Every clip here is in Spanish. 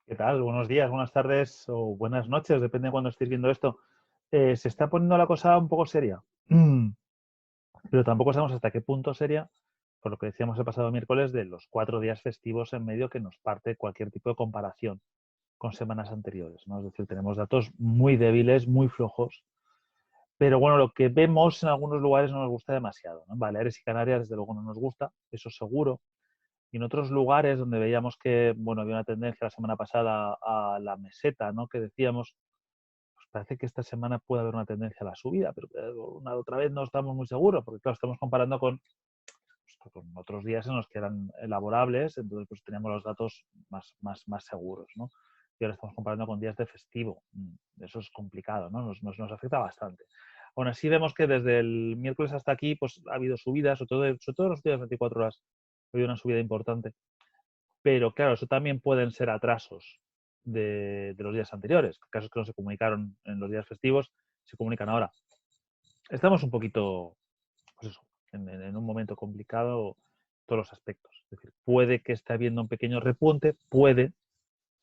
¿Qué tal? Buenos días, buenas tardes o buenas noches, depende de cuándo estéis viendo esto. Se está poniendo la cosa un poco seria, pero tampoco sabemos hasta qué punto seria, por lo que decíamos el pasado miércoles, de los 4 días festivos en medio que nos parte cualquier tipo de comparación con semanas anteriores, ¿no? Es decir, tenemos datos muy débiles, muy flojos, pero bueno, lo que vemos en algunos lugares no nos gusta demasiado, ¿no? En Baleares y Canarias, desde luego, no nos gusta, eso seguro. Y en otros lugares donde veíamos que, bueno, había una tendencia la semana pasada a la meseta, ¿no? Que decíamos, pues parece que esta semana puede haber una tendencia a la subida, pero una otra vez no estamos muy seguros, porque claro, estamos comparando con otros días en los que eran elaborables, entonces pues teníamos los datos más seguros, ¿no? Y ahora estamos comparando con días de festivo. Eso es complicado, ¿no? Nos afecta bastante. Aún así vemos que desde el miércoles hasta aquí pues ha habido subidas, sobre todo en los días 24 horas ha habido una subida importante. Pero claro, eso también pueden ser atrasos de los días anteriores. Casos que no se comunicaron en los días festivos, se comunican ahora. Estamos un poquito, pues eso, en un momento complicado todos los aspectos. Es decir, puede que esté habiendo un pequeño repunte, puede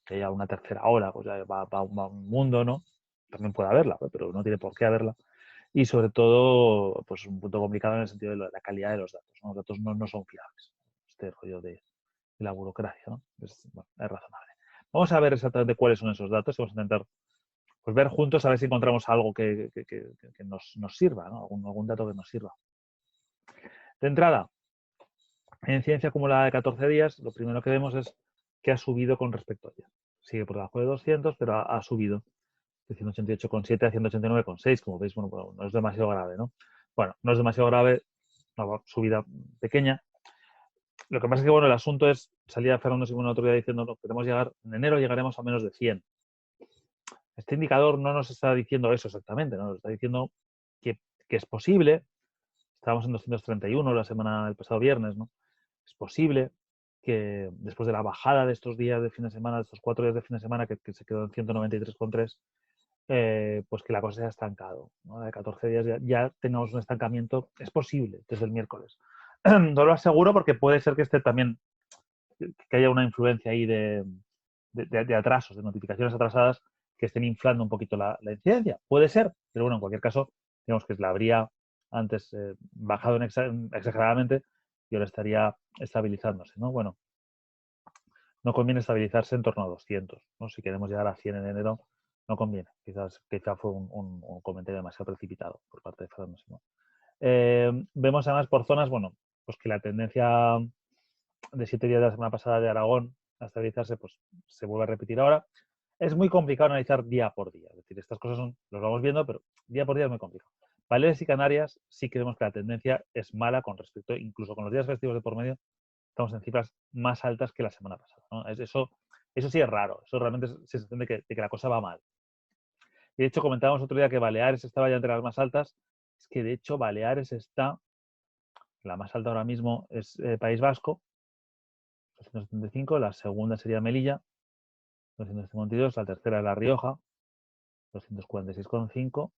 que haya una tercera ola, pues ya va un mundo, ¿no? También puede haberla, pero no tiene por qué haberla. Y sobre todo, pues un punto complicado en el sentido de la calidad de los datos, ¿no? Los datos no son fiables. Este rollo de la burocracia, ¿no? Bueno, es razonable. Vamos a ver exactamente cuáles son esos datos y vamos a intentar pues, ver juntos a ver si encontramos algo que nos sirva, ¿no? Algún dato que nos sirva. De entrada, en incidencia acumulada de 14 días, lo primero que vemos es que ha subido con respecto a ayer. Sigue por debajo de 200, pero ha subido de 188,7 a 189,6. Como veis, bueno, no es demasiado grave, ¿no? Bueno, no es demasiado grave, una subida pequeña. Lo que pasa es que, bueno, el asunto es, salía Fernando Simón otro día diciendo, no, queremos llegar, en enero llegaremos a menos de 100. Este indicador no nos está diciendo eso exactamente, ¿no? Nos está diciendo que es posible, estábamos en 231 la semana del pasado viernes, ¿no? Es posible que después de la bajada de estos días de fin de semana, de estos 4 días de fin de semana que se quedó en 193,3, pues que la cosa se haya estancado, ¿no? De 14 días ya tengamos un estancamiento, es posible desde el miércoles. No lo aseguro porque puede ser que esté también, que haya una influencia ahí de atrasos, de notificaciones atrasadas que estén inflando un poquito la incidencia. Puede ser, pero bueno, en cualquier caso, digamos que la habría antes bajado exageradamente y ahora estaría estabilizándose, ¿no? Bueno, no conviene estabilizarse en torno a 200, ¿no? Si queremos llegar a 100 en enero, no conviene. Quizá fue un comentario demasiado precipitado por parte de Fernando Simón. Vemos además por zonas, bueno, pues que la tendencia de 7 días de la semana pasada de Aragón a estabilizarse, pues se vuelve a repetir ahora. Es muy complicado analizar día por día. Es decir, estas cosas los vamos viendo, pero día por día es muy complicado. Baleares y Canarias sí que vemos que la tendencia es mala con respecto, incluso con los días festivos de por medio, estamos en cifras más altas que la semana pasada, ¿no? Eso sí es raro, eso realmente es sensación de que la cosa va mal. Y de hecho comentábamos otro día que Baleares estaba ya entre las más altas, es que de hecho Baleares está, la más alta ahora mismo es País Vasco, 275, la segunda sería Melilla, 252, la tercera es La Rioja, 246,5,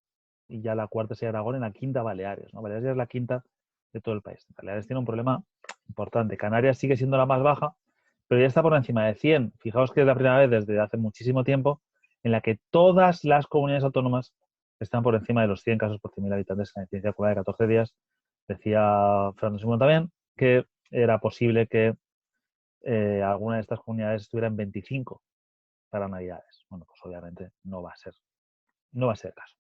y ya la cuarta sería Aragón, en la quinta Baleares, ¿no? Baleares ya es la quinta de todo el país. Baleares tiene un problema importante. Canarias sigue siendo la más baja, pero ya está por encima de 100. Fijaos que es la primera vez desde hace muchísimo tiempo en la que todas las comunidades autónomas están por encima de los 100 casos por 100.000 habitantes en la incidencia acumulada de 14 días. Decía Fernando Simón también que era posible que alguna de estas comunidades estuviera en 25 para Navidades. Bueno, pues obviamente no va a ser el caso.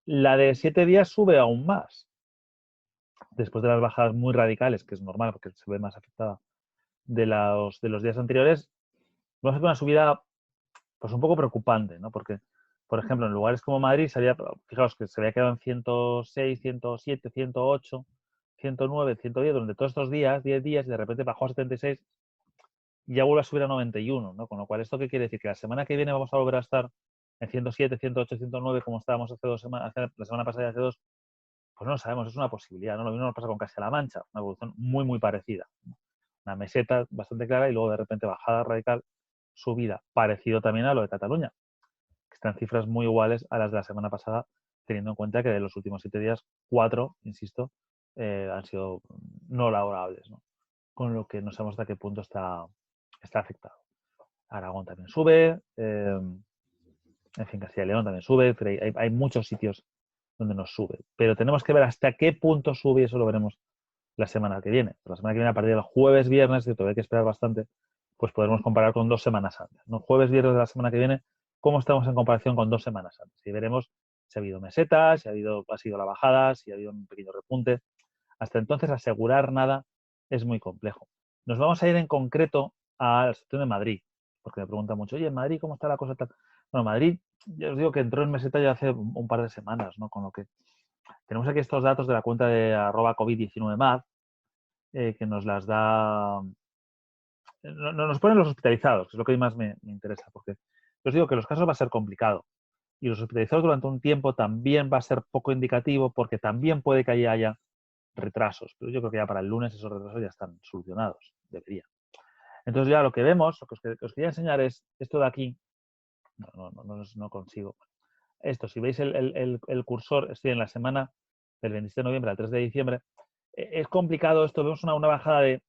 La de 7 días sube aún más. Después de las bajadas muy radicales, que es normal porque se ve más afectada de los días anteriores, vamos a ver una subida pues un poco preocupante, ¿no? Porque, por ejemplo, en lugares como Madrid, fijaos que se había quedado en 106, 107, 108, 109, 110 durante todos estos días, 10 días, y de repente bajó a 76 y ya vuelve a subir a 91, ¿no? Con lo cual, ¿esto qué quiere decir? Que la semana que viene vamos a volver a estar en 107, 108, 109, como estábamos hace 2 semanas, la semana pasada y hace dos. Pues no lo sabemos, es una posibilidad, ¿no? Lo mismo nos pasa con Castilla-La Mancha, una evolución muy parecida. Una meseta bastante clara y luego de repente bajada radical, subida. Parecido también a lo de Cataluña, que están cifras muy iguales a las de la semana pasada, teniendo en cuenta que de los últimos 7 días, 4, insisto, han sido no laborables, ¿no? Con lo que no sabemos hasta qué punto está afectado. Aragón también sube, en fin, Castilla y León también sube, pero hay muchos sitios donde nos sube. Pero tenemos que ver hasta qué punto sube y eso lo veremos la semana que viene. La semana que viene, a partir del jueves, viernes, que todavía hay que esperar bastante, pues podremos comparar con 2 semanas antes, ¿no? Jueves, viernes de la semana que viene, cómo estamos en comparación con 2 semanas antes. Y veremos si ha habido mesetas, si ha sido la bajada, si ha habido un pequeño repunte. Hasta entonces, asegurar nada es muy complejo. Nos vamos a ir en concreto a la situación de Madrid, porque me preguntan mucho, oye, en Madrid, ¿cómo está la cosa? Bueno, Madrid, ya os digo que entró en meseta ya hace un par de semanas, ¿no? Con lo que tenemos aquí estos datos de la cuenta de @COVID19mad, que nos las da, nos ponen los hospitalizados, que es lo que más me interesa, porque os digo que los casos va a ser complicado y los hospitalizados durante un tiempo también va a ser poco indicativo porque también puede que haya retrasos, pero yo creo que ya para el lunes esos retrasos ya están solucionados, debería. Entonces ya lo que vemos, lo que os quería enseñar es esto de aquí, no consigo. Esto, si veis el cursor, estoy en la semana del 27 de noviembre al 3 de diciembre, es complicado esto, vemos una bajada de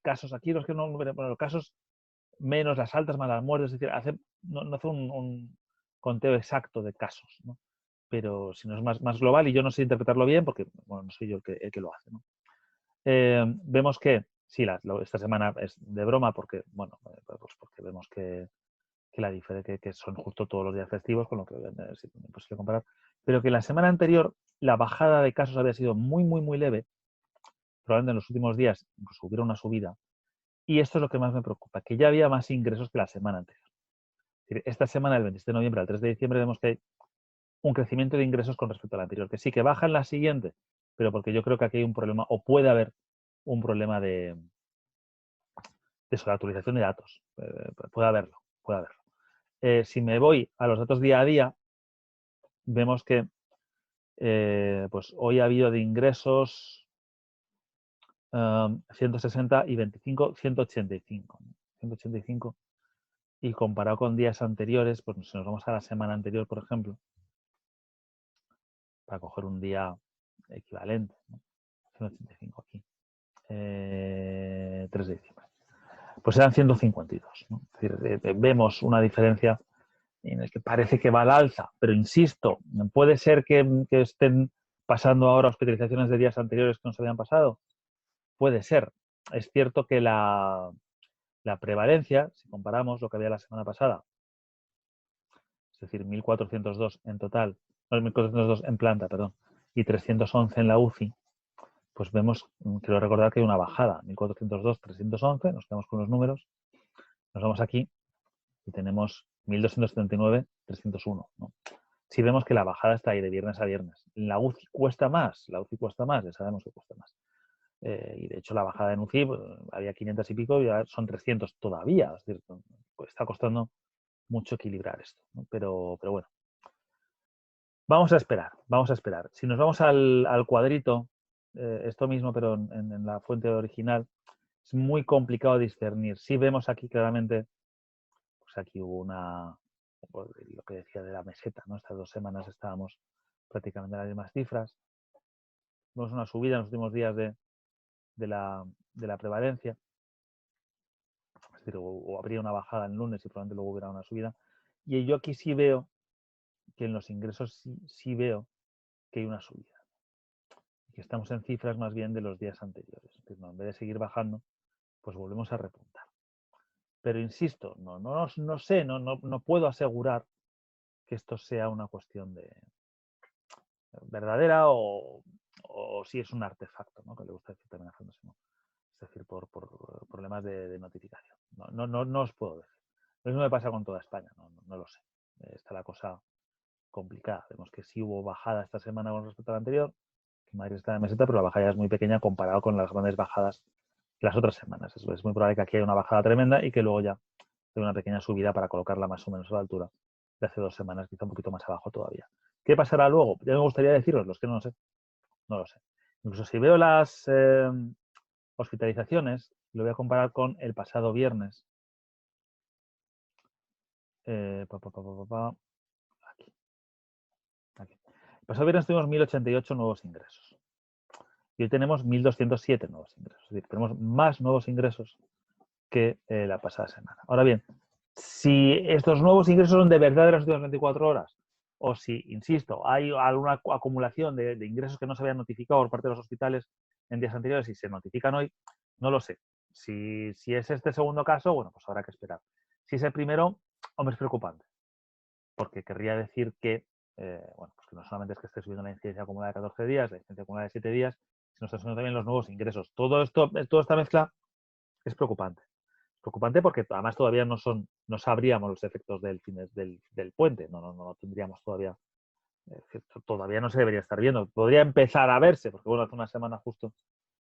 casos aquí, los que no, bueno, los casos menos las altas más las muertes, es decir, no hace un conteo exacto de casos, ¿no? Pero si no es más global y yo no sé interpretarlo bien porque, bueno, no soy yo el que lo hace, ¿no? Vemos que, sí, esta semana es de broma porque, bueno, pues porque vemos que la diferencia que son justo todos los días festivos, con lo que es imposible comparar, pero que la semana anterior la bajada de casos había sido muy leve, probablemente en los últimos días incluso hubiera una subida, y esto es lo que más me preocupa, que ya había más ingresos que la semana anterior. Es decir, esta semana, del 27 de noviembre al 3 de diciembre, vemos que hay un crecimiento de ingresos con respecto a la anterior, que sí que baja en la siguiente, pero porque yo creo que aquí hay un problema, o puede haber un problema de sobreactualización de datos. Puede haberlo. Si me voy a los datos día a día, vemos que pues hoy ha habido de ingresos 160 y 25, 185. 185. Y comparado con días anteriores, pues si nos vamos a la semana anterior, por ejemplo, para coger un día equivalente, ¿no? 185 aquí, 3 de diciembre. Pues eran 152. ¿no? Es decir, vemos una diferencia en el que parece que va al alza, pero insisto, puede ser que estén pasando ahora hospitalizaciones de días anteriores que no se habían pasado. Puede ser. Es cierto que la prevalencia, si comparamos lo que había la semana pasada, es decir, 1.402 en total, no, 1.402 en planta, perdón, y 311 en la UCI, pues vemos, quiero recordar que hay una bajada, 1.402, 311, nos quedamos con los números, nos vamos aquí y tenemos 1.279, 301, ¿no? Si vemos que la bajada está ahí de viernes a viernes. La UCI cuesta más, ya sabemos que cuesta más. Y de hecho la bajada en UCI pues, había 500 y pico y ahora son 300 todavía. Es decir, pues está costando mucho equilibrar esto, ¿no? Pero bueno, vamos a esperar. Si nos vamos al cuadrito, esto mismo, pero en la fuente original, es muy complicado discernir. Si vemos aquí claramente, pues aquí hubo lo que decía de la meseta, ¿no? Estas 2 semanas estábamos prácticamente en las mismas cifras. Vemos una subida en los últimos días de la prevalencia. Es decir, o habría una bajada el lunes y probablemente luego hubiera una subida. Y yo aquí sí veo que en los ingresos sí veo que hay una subida. Y que estamos en cifras más bien de los días anteriores. Es decir, no, en vez de seguir bajando, pues volvemos a repuntar. Pero insisto, no sé, no puedo asegurar que esto sea una cuestión de verdadera o si es un artefacto, ¿no? Que le gusta decir también a Fernando Simón. Es decir, por problemas de notificación. No os puedo decir. Lo mismo me pasa con toda España, no lo sé. Está la cosa complicada. Vemos que sí hubo bajada esta semana con respecto a la anterior, que Madrid está en meseta, pero la bajada es muy pequeña comparado con las grandes bajadas de las otras semanas. Es muy probable que aquí haya una bajada tremenda y que luego ya haya una pequeña subida para colocarla más o menos a la altura de hace 2 semanas, quizá un poquito más abajo todavía. ¿Qué pasará luego? Ya me gustaría deciros, los que no lo sé. No lo sé. Incluso si veo las hospitalizaciones, lo voy a comparar con el pasado viernes. Aquí. El pasado viernes tuvimos 1.088 nuevos ingresos. Y hoy tenemos 1.207 nuevos ingresos. Es decir, tenemos más nuevos ingresos que la pasada semana. Ahora bien, Si estos nuevos ingresos son de verdad de las últimas 24 horas, o si, insisto, hay alguna acumulación de ingresos que no se habían notificado por parte de los hospitales en días anteriores y se notifican hoy, no lo sé. Si es este segundo caso, bueno, pues habrá que esperar. Si es el primero, hombre, es preocupante, porque querría decir que, bueno, pues que no solamente es que esté subiendo la incidencia acumulada de 14 días, la incidencia acumulada de 7 días, sino está subiendo también los nuevos ingresos. Todo esto, toda esta mezcla es preocupante. Preocupante porque además todavía no sabríamos los efectos del puente, no lo tendríamos todavía, todavía no se debería estar viendo. Podría empezar a verse, porque bueno, hace una semana justo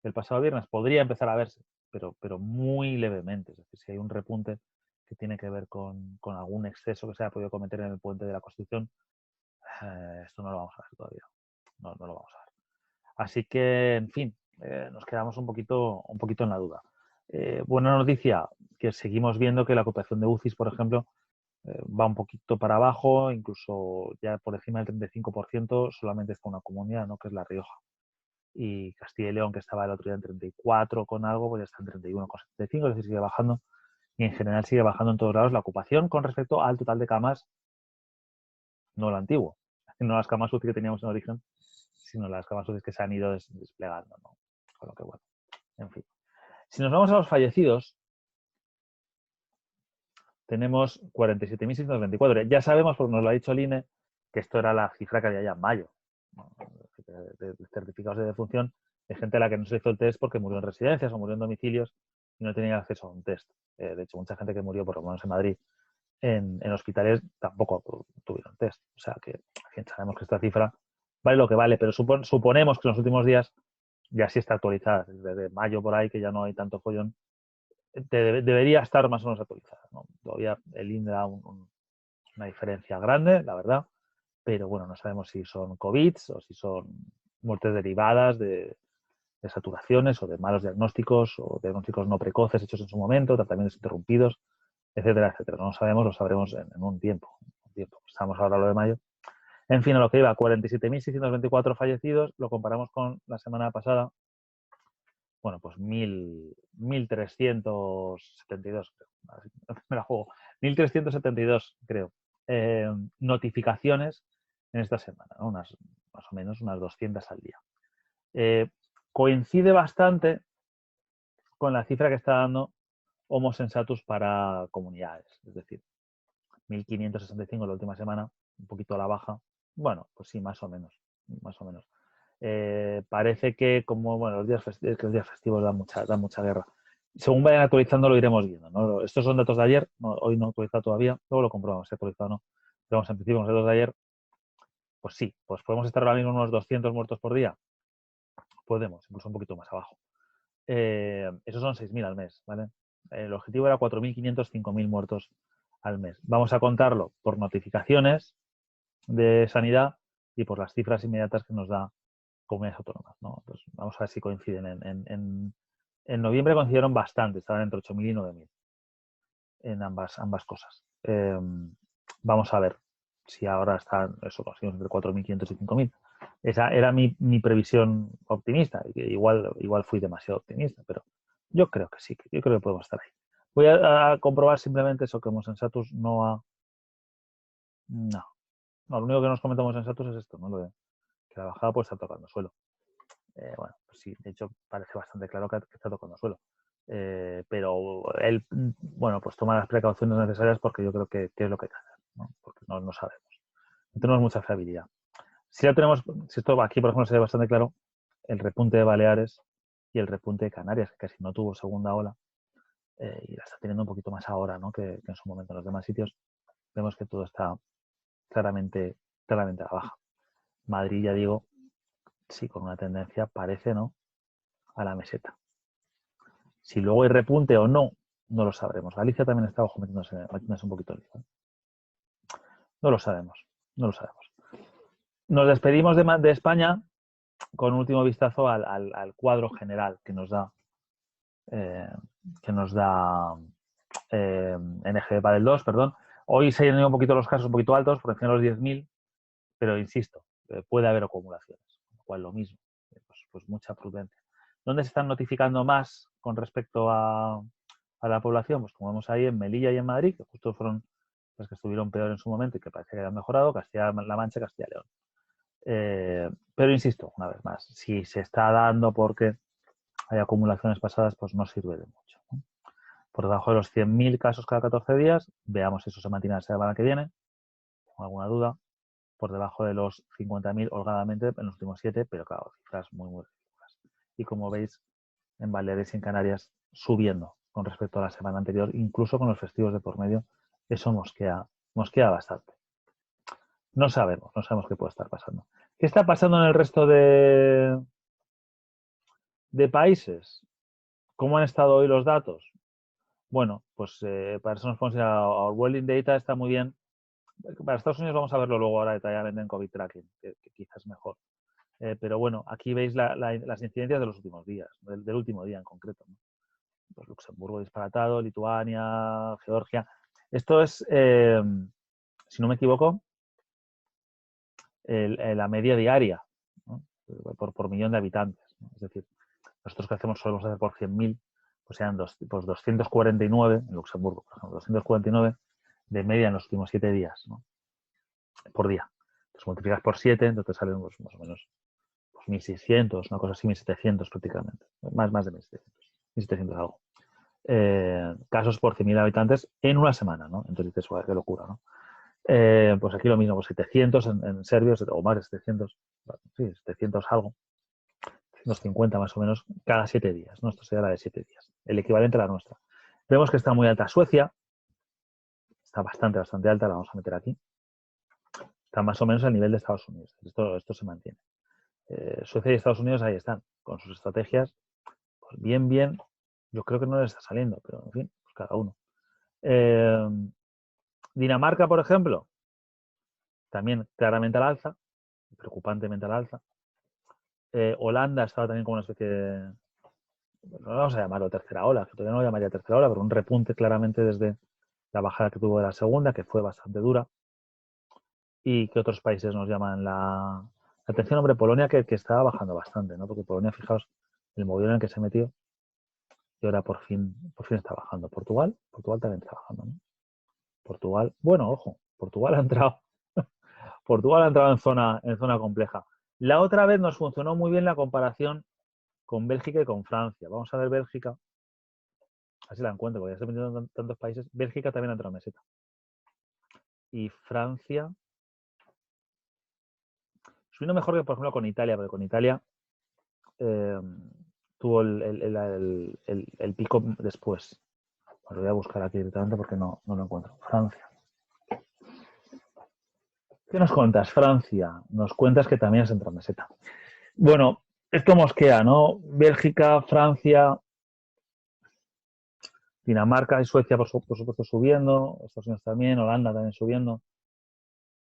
el pasado viernes podría empezar a verse, pero muy levemente. Es decir, si hay un repunte que tiene que ver con algún exceso que se haya podido cometer en el puente de la Constitución, esto no lo vamos a ver todavía. No lo vamos a ver. Así que, en fin, nos quedamos un poquito en la duda. Buena noticia, que seguimos viendo que la ocupación de UCIs, por ejemplo, va un poquito para abajo, incluso ya por encima del 35%, solamente está una comunidad, ¿no? Que es La Rioja. Y Castilla y León, que estaba el otro día en 34 con algo, pues ya está en 31,75, es decir, sigue bajando. Y en general sigue bajando en todos lados la ocupación con respecto al total de camas, no lo antiguo, no las camas UCI que teníamos en origen, sino las camas UCI que se han ido desplegando, ¿no? Con lo que, bueno, en fin. Si nos vamos a los fallecidos, tenemos 47.624. Ya sabemos, porque nos lo ha dicho el INE, que esto era la cifra que había ya en mayo, ¿no? De certificados de defunción de gente a la que no se hizo el test porque murió en residencias o murió en domicilios y no tenía acceso a un test. De hecho, mucha gente que murió, por lo menos en Madrid, en hospitales, tampoco tuvieron test. O sea que, en fin, sabemos que esta cifra vale lo que vale, pero suponemos que en los últimos días ya sí está actualizada. Desde mayo por ahí, que ya no hay tanto follón, debería estar más o menos actualizada, ¿no? Todavía el INE da una diferencia grande, la verdad, pero bueno, no sabemos si son COVID o si son muertes derivadas de saturaciones o de malos diagnósticos o diagnósticos no precoces hechos en su momento, tratamientos interrumpidos, etcétera, etcétera. No lo sabemos, lo sabremos en un tiempo. Estamos ahora a lo de mayo. En fin, a lo que iba, 47.624 fallecidos, lo comparamos con la semana pasada, bueno, pues 1.372, me la juego, 1.372 creo, notificaciones en esta semana, ¿no? Más o menos unas 200 al día. Coincide bastante con la cifra que está dando Homo Sensatus para comunidades, es decir, 1.565 la última semana, un poquito a la baja. Bueno, pues sí, más o menos, más o menos. Parece que como bueno, los días festivos dan mucha guerra. Según vayan actualizando lo iremos viendo, ¿no? Estos son datos de ayer, hoy no actualizado todavía, luego lo comprobamos si actualizado o no. Pero vamos, en principio con los datos de ayer, pues sí, pues podemos estar ahora mismo unos 200 muertos por día. Podemos, incluso un poquito más abajo. Esos son 6.000 al mes, ¿vale? El objetivo era 4.500, 5.000 muertos al mes. Vamos a contarlo por notificaciones de sanidad y por las cifras inmediatas que nos da comunidades autónomas, ¿no? Pues vamos a ver si coinciden. En noviembre coincidieron bastante, estaban entre 8.000 y 9.000 en ambas cosas. Vamos a ver si ahora están, eso, entre 4.500 y 5.000. Esa era mi previsión optimista. Igual fui demasiado optimista, pero yo creo que sí, yo creo que podemos estar ahí. Voy a comprobar simplemente eso, que Homo Sensatus no ha... No, lo único que nos comentamos en Sensatus es esto, ¿no? Lo de que la bajada pues está tocando suelo. Bueno, pues sí, de hecho parece bastante claro que está tocando suelo. Pero él, bueno, pues toma las precauciones necesarias porque yo creo que es lo que hay que hacer, ¿no? Porque no sabemos. No tenemos mucha fiabilidad. Si ya tenemos, si esto aquí, por ejemplo, se ve bastante claro, el repunte de Baleares y el repunte de Canarias, que casi no tuvo segunda ola, y la está teniendo un poquito más ahora, ¿no? Que en su momento en los demás sitios, vemos que todo está claramente a la baja. Madrid, ya digo, sí, con una tendencia, parece, ¿no?, a la meseta. Si luego hay repunte o no, no lo sabremos. Galicia también está metiéndose un poquito el lío. No lo sabemos, no lo sabemos. Nos despedimos de España con un último vistazo al cuadro general que nos da NG Padel 2, perdón. Hoy se han ido un poquito los casos un poquito altos, por encima de los 10.000, pero insisto, puede haber acumulaciones, con lo cual lo mismo, pues mucha prudencia. ¿Dónde se están notificando más con respecto a a la población, pues como vemos ahí en Melilla y en Madrid, que justo fueron los que estuvieron peor en su momento y que parece que han mejorado, Castilla-La Mancha, Castilla y León. Pero insisto, una vez más, si se está dando porque hay acumulaciones pasadas, pues no sirve de mucho, ¿no? Por debajo de los 100.000 casos cada 14 días, veamos si eso se mantiene la semana que viene, con alguna duda. Por debajo de los 50.000 holgadamente en los últimos 7, pero claro, cifras muy, muy ridículas. Y como veis, en Baleares y en Canarias subiendo con respecto a la semana anterior, incluso con los festivos de por medio, eso mosquea bastante. No sabemos qué puede estar pasando. ¿Qué está pasando en el resto de países? ¿Cómo han estado hoy los datos? Bueno, pues para eso nos podemos ir a World in Data, está muy bien. Para Estados Unidos vamos a verlo luego ahora detalladamente en COVID Tracking, que quizás es mejor. Pero bueno, aquí veis las incidencias de los últimos días, del último día en concreto, ¿no? Pues Luxemburgo disparatado, Lituania, Georgia. Esto es, si no me equivoco, la media diaria, ¿no? por millón de habitantes, ¿no? Es decir, nosotros que solemos hacer por 100.000, pues sean 249 en Luxemburgo, por ejemplo, 249 de media en los últimos 7 días, ¿no? Por día. Entonces multiplicas por 7, entonces salen pues, más o menos 1.600, una cosa así, 1.700 prácticamente. Más de 1.700. 1.700 algo. Casos por 100.000 habitantes en una semana, ¿no? Entonces dices, qué locura, ¿no? Pues aquí lo mismo, pues 700 en serbios, o más de 700, sí, 700 algo, 750 más o menos, cada 7 días, ¿no? Esto sería la de 7 días, el equivalente a la nuestra. Vemos que está muy alta Suecia, está bastante alta, la vamos a meter aquí. Está más o menos al nivel de Estados Unidos. Esto se mantiene. Suecia y Estados Unidos ahí están, con sus estrategias, pues bien, yo creo que no les está saliendo, pero en fin, pues cada uno. Dinamarca, por ejemplo, también claramente al alza, preocupantemente al alza. Holanda estaba también como una especie de, no vamos a llamarlo tercera ola, que todavía no lo llamaría tercera ola, pero un repunte claramente desde la bajada que tuvo de la segunda, que fue bastante dura. Y que otros países nos llaman la atención, hombre, Polonia que estaba bajando bastante, ¿no? Porque Polonia, fijaos, el movimiento en el que se metió y ahora por fin está bajando. Portugal también está bajando, ¿no? Portugal, bueno, ojo, Portugal ha entrado en zona compleja. La otra vez nos funcionó muy bien la comparación con Bélgica y con Francia. Vamos a ver Bélgica, así la encuentro, porque ya estoy metiendo en tantos países. Bélgica también ha entrado en meseta. Y Francia, subiendo mejor que, por ejemplo, con Italia, porque con Italia tuvo el pico después. Lo voy a buscar aquí directamente porque no lo encuentro. Francia. ¿Qué nos cuentas? Francia. Nos cuentas que también has entrado en meseta. Bueno, esto mosquea, ¿no? Bélgica, Francia, Dinamarca y Suecia, por supuesto, subiendo. Estados Unidos también, Holanda también subiendo.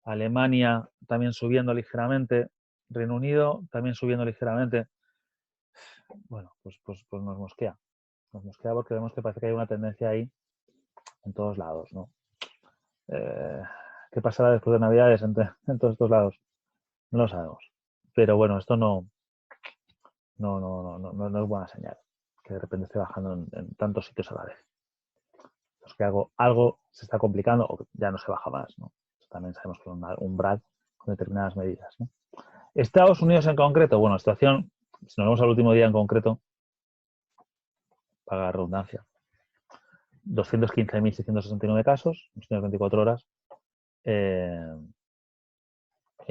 Alemania también subiendo ligeramente. Reino Unido también subiendo ligeramente. Bueno, pues nos mosquea. Nos mosquea porque vemos que parece que hay una tendencia ahí en todos lados, ¿no? ¿Qué pasará después de Navidades en todos estos lados? No lo sabemos. Pero bueno, esto no es buena señal. Que de repente esté bajando en tantos sitios a la vez. Pues que algo se está complicando o ya no se baja más, ¿no? También sabemos que hay un umbral con determinadas medidas, ¿no? Estados Unidos en concreto, bueno, situación, si nos vamos al último día en concreto, para la redundancia, 215.669 casos en las últimas 24 horas. Y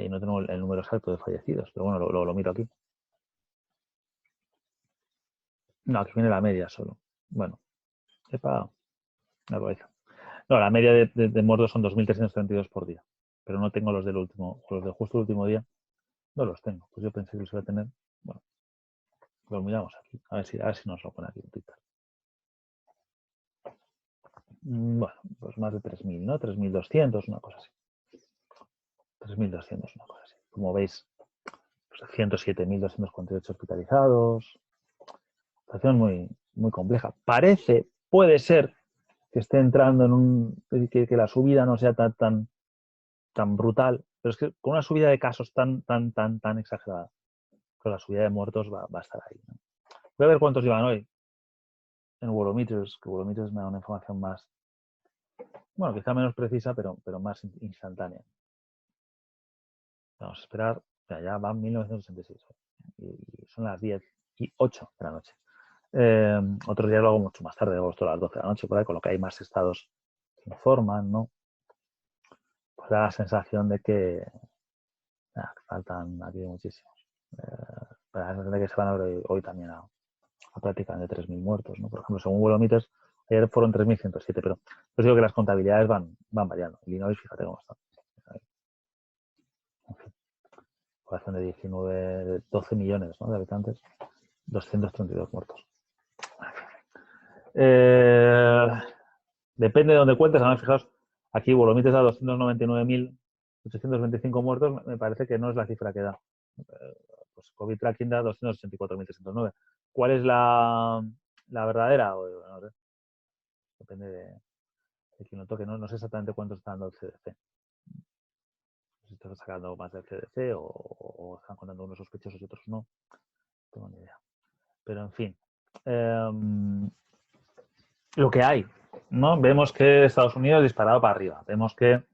no tengo el número exacto de fallecidos, pero bueno, lo miro aquí. No, aquí viene la media solo. Bueno, no, la media de muertos son 2.332 por día, pero no tengo los del justo el último día, no los tengo. Pues yo pensé que los iba a tener. Bueno, lo miramos aquí, a ver si nos lo pone aquí en Twitter. Bueno, pues más de 3.000, ¿no? 3.200, una cosa así. 3.200, una cosa así. Como veis, pues 107.248 hospitalizados. Situación muy, muy compleja. Puede ser que esté entrando que la subida no sea tan brutal, pero es que con una subida de casos tan exagerada, con la subida de muertos va a estar ahí, ¿no? Voy a ver cuántos llevan hoy. en Worldometers, que Worldometers me da una información más, bueno, quizá menos precisa, pero más instantánea. Vamos a esperar, ya van 1966 y son las 10:08 de la noche. Otros días lo hago mucho más tarde, agosto a las 12 de la noche, por ahí, con lo que hay más estados que informan, ¿no? Pues da la sensación de que faltan aquí muchísimos. La sensación de que se van a ver hoy también a prácticamente 3.000 muertos, ¿no? Por ejemplo, según Worldometers, ayer fueron 3.107, pero os digo que las contabilidades van variando. Illinois, fíjate cómo está. En fin, población de 12 millones, ¿no?, de habitantes, 232 muertos. Depende de dónde cuentes. Además, fijaos, aquí Worldometers da 299.825 muertos, me parece que no es la cifra que da. Pues COVID Tracking da 284.309. ¿Cuál es la verdadera? Bueno, no sé. Depende de quien lo toque. No sé exactamente cuánto está dando el CDC. No sé si están sacando más del CDC o están contando unos sospechosos y otros no. No tengo ni idea. Pero, en fin. Lo que hay, ¿no? Vemos que Estados Unidos ha disparado para arriba. Vemos que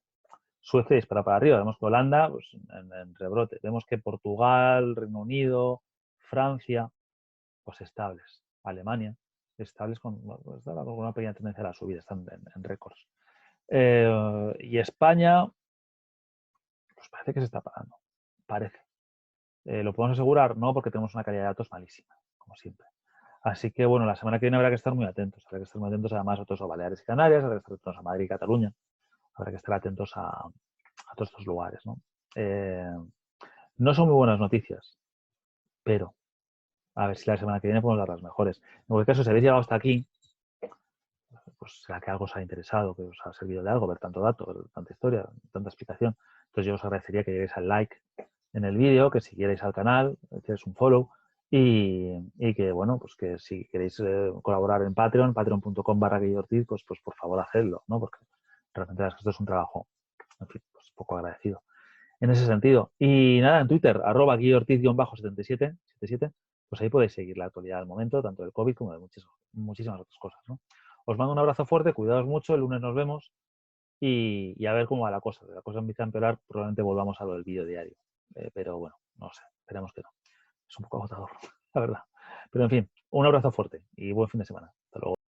Suecia dispara para arriba. Vemos que Holanda, pues, en rebrote. Vemos que Portugal, Reino Unido, Francia, pues estables. Alemania, estables con una pequeña tendencia a la subida, están en récords. Y España, pues parece que se está parando. Parece. ¿Lo podemos asegurar? No, porque tenemos una calidad de datos malísima, como siempre. Así que, bueno, la semana que viene habrá que estar muy atentos. Habrá que estar muy atentos además a otros, a Baleares y Canarias, habrá que estar atentos a Madrid y Cataluña. Habrá que estar atentos a todos estos lugares, ¿no? No son muy buenas noticias, pero a ver si la semana que viene podemos dar las mejores. En cualquier caso, si habéis llegado hasta aquí, pues será que algo os ha interesado, que os ha servido de algo, ver tanto dato, ver tanta historia, tanta explicación. Entonces yo os agradecería que lleguéis al like en el vídeo, que siguierais al canal, que hicierais un follow y que, bueno, pues que si queréis colaborar en Patreon, patreon.com/GuilloOrtiz, pues por favor hacedlo, ¿no? Porque realmente esto es un trabajo, en fin, pues poco agradecido en ese sentido. Y nada, en Twitter, @GuilloOrtiz_77, pues ahí podéis seguir la actualidad del momento, tanto del COVID como de muchísimas otras cosas, ¿no? Os mando un abrazo fuerte, cuidaos mucho, el lunes nos vemos y a ver cómo va la cosa. Si la cosa empieza a empeorar, probablemente volvamos a lo del vídeo diario. Pero bueno, no sé, esperemos que no. Es un poco agotador, la verdad. Pero en fin, un abrazo fuerte y buen fin de semana.